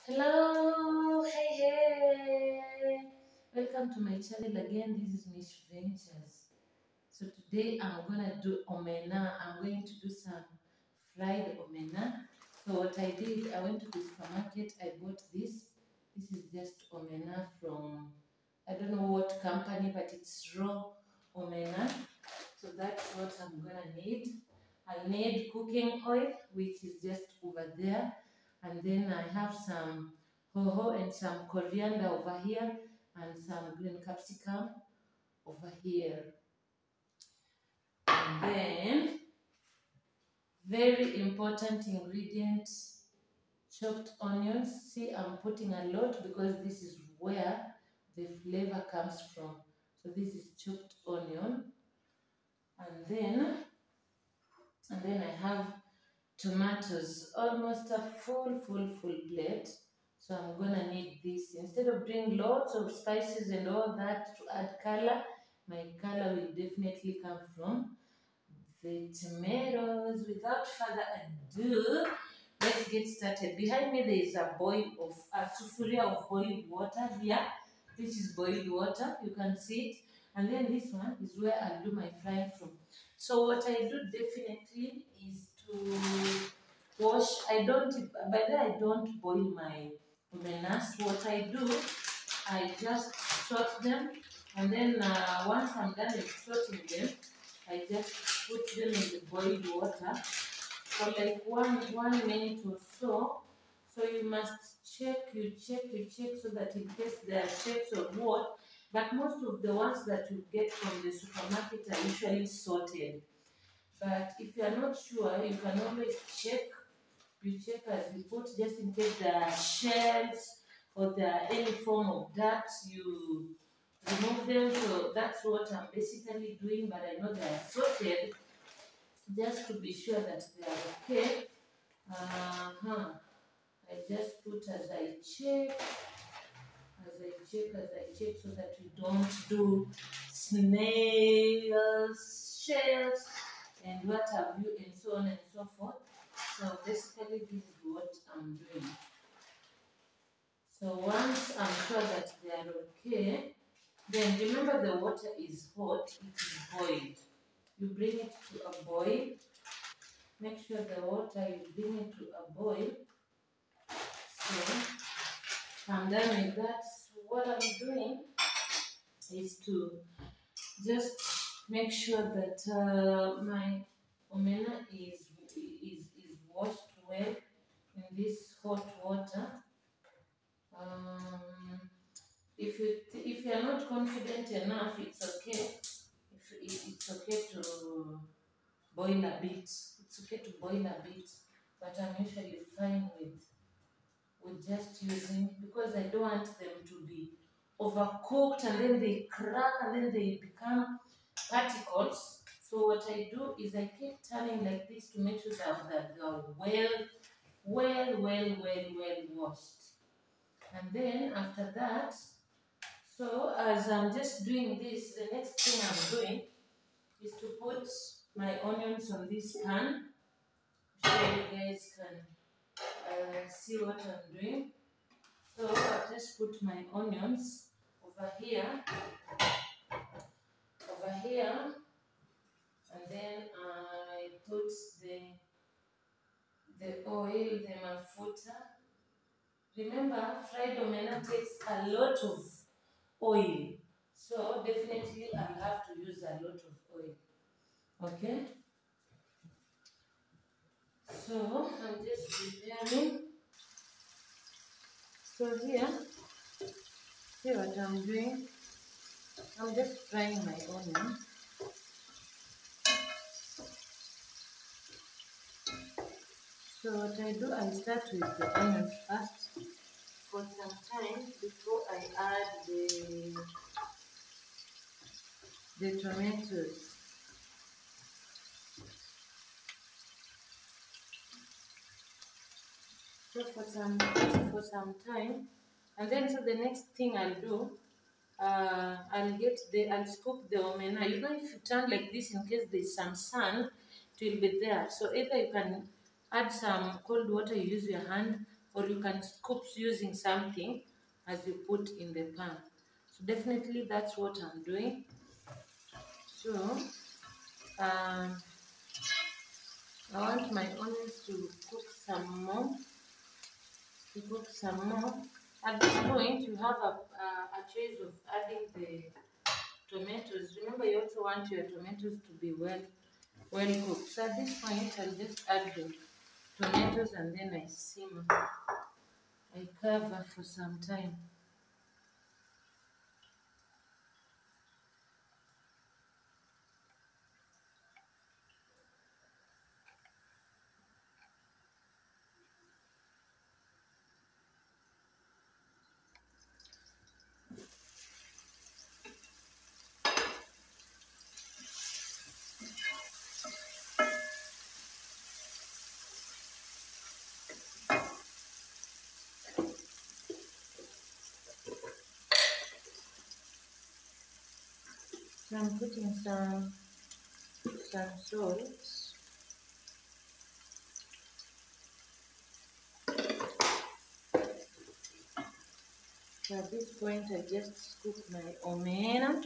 Hello, hey, welcome to my channel again. This is Miss Ventures. So today I'm gonna do omena. I'm going to do some fried omena. So what I did, I went to the supermarket. I bought this. This is just omena from I don't know what company, but it's raw omena. So that's what I'm gonna need. I'll need cooking oil, which is just over there. And then I have some hoho and some coriander over here and some green capsicum over here. And then, very important ingredient, chopped onions. See, I'm putting a lot because this is where the flavor comes from. So this is chopped onion. And then I have tomatoes, almost a full plate. So I'm gonna need this. Instead of doing lots of spices and all that to add color, my color will definitely come from the tomatoes. Without further ado, let's get started. Behind me there is a sufuria of boiled water here. This is boiled water, you can see it. And then this one is where I'll do my frying from. So what I do definitely is to wash. By the way, I don't boil my omenas. What I do, I just salt them, and then once I'm done with salting them, I just put them in the boiled water for like one minute or so. So you must check, you check so that in case there are shapes of what. But most of the ones that you get from the supermarket are usually salted. But if you are not sure, you can always check. You check as you put, just in case there are shells or there are any form of dirt, you remove them. So that's what I'm basically doing, but I know they are sorted just to be sure that they are okay. I just put as I check, so that we don't do snails, shells, and what have you, and so on and so forth. So basically this is what I'm doing. So once I'm sure that they are okay, then remember the water is hot, it is boiled. You bring it to a boil. Make sure the water, you bring it to a boil. So I'm done with that. So what I'm doing is to just make sure that my omena is washed well in this hot water. If you are not confident enough, it's okay. It's okay to boil a bit. It's okay to boil a bit, but I'm usually fine with just using, because I don't want them to be overcooked and then they crack and then they become particles. So what I do is I keep turning like this to make sure that they are well washed. And then after that, so as I'm just doing this, the next thing I'm doing is to put my onions on this pan, so you guys can see what I'm doing. So I'll just put my onions over here, and then I put the oil, the mafuta. Remember, fried omena takes a lot of oil, so definitely I'll have to use a lot of oil. Okay, so I'm just preparing. So here, see what I'm doing. I'm just frying my onion. So what I do, I start with the onions first for some time before I add the tomatoes. So for some time, and then so the next thing I'll do, I'll scoop the omena. You know, if you turn like this, in case there's some sand, it will be there. So either you can add some cold water, you use your hand, or you can scoop using something as you put in the pan. So definitely that's what I'm doing. So I want my onions to cook some more. At this point, you have a choice of adding the tomatoes. Remember, you also want your tomatoes to be well cooked. So at this point, I'll just add the tomatoes and then I simmer. I cover for some time. So I'm putting some salt. So at this point, I just scoop my omena.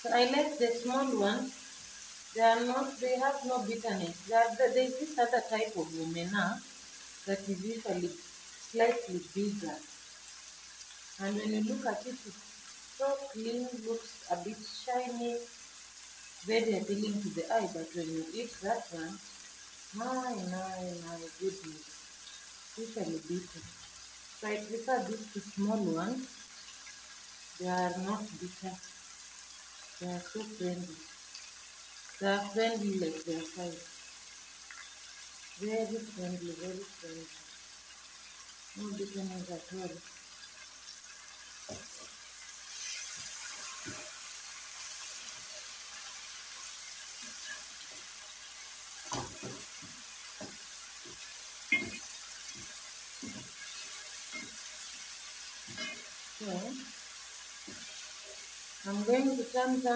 So I like the small ones. They have no bitterness. There's this other type of omena that is usually slightly bigger. And when you look at it, it's so clean, looks a bit shiny, very appealing to the eye. But when you eat that one, my goodness, usually bitter. So I prefer these two small ones. They are not bitter. They are so friendly. They are friendly like their size. Very friendly, very friendly. No bitterness at all. So I'm going to keep turning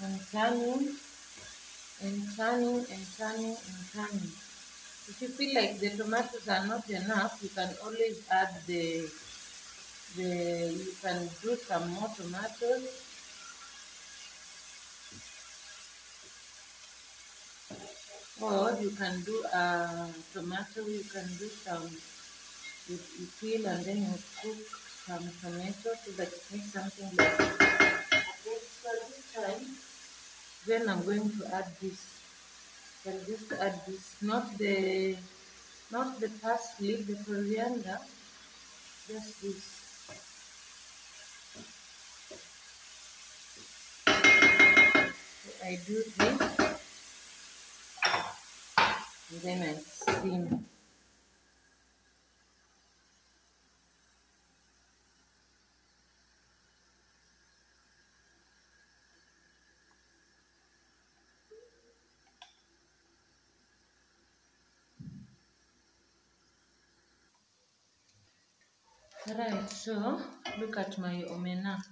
and turning and turning and turning and turning. If you feel like the tomatoes are not enough, you can always add you can do some more tomatoes, or you can do a tomato. You can do some. You peel and then you cook some tomato so that it makes something like this. Okay, so this time, then I'm going to add this. I'll just add this, not the parsley, the coriander, just this. So I do this, and then I steam. Alright, so look at my omena.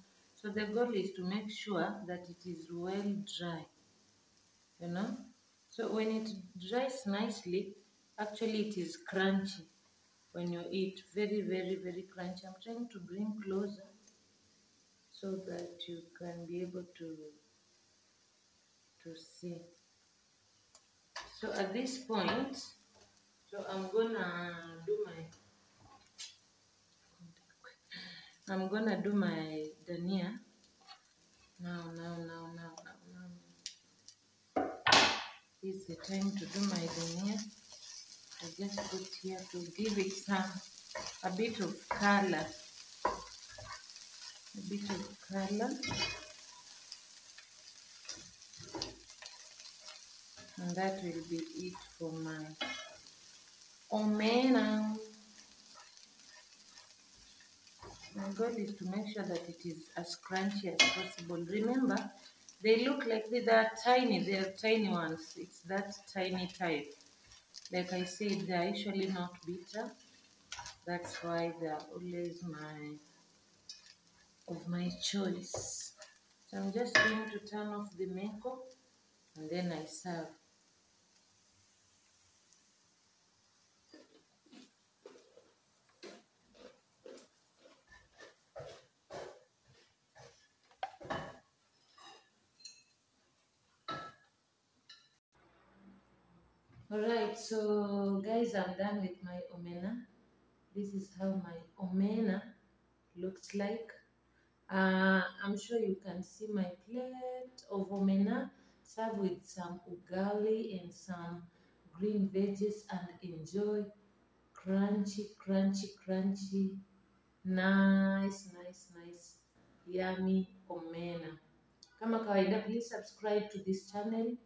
So the goal is to make sure that it is well dry, you know. So when it dries nicely, actually it is crunchy when you eat. Very, very, very crunchy. I'm trying to bring closer so that you can be able to see. So at this point, so I'm gonna do my dania. Now. This is the time to do my dania. I just put here to give it a bit of color. And that will be it for my omena. My goal is to make sure that it is as crunchy as possible. Remember, They look like they're tiny. They're tiny ones. It's that tiny type. Like I said, they're usually not bitter. That's why they're always my choice. So I'm just going to turn off the meko and then I serve. Alright, so guys, I'm done with my omena. This is how my omena looks like. I'm sure you can see my plate of omena served with some ugali and some green veggies and enjoy crunchy, crunchy, crunchy, nice, nice, nice, yummy omena. Kama kawaida, please subscribe to this channel.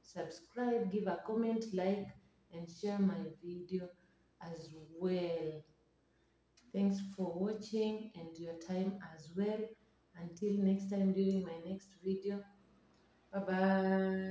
Subscribe, give a comment, like, and share my video as well. Thanks for watching and your time as well. Until next time during my next video. Bye bye.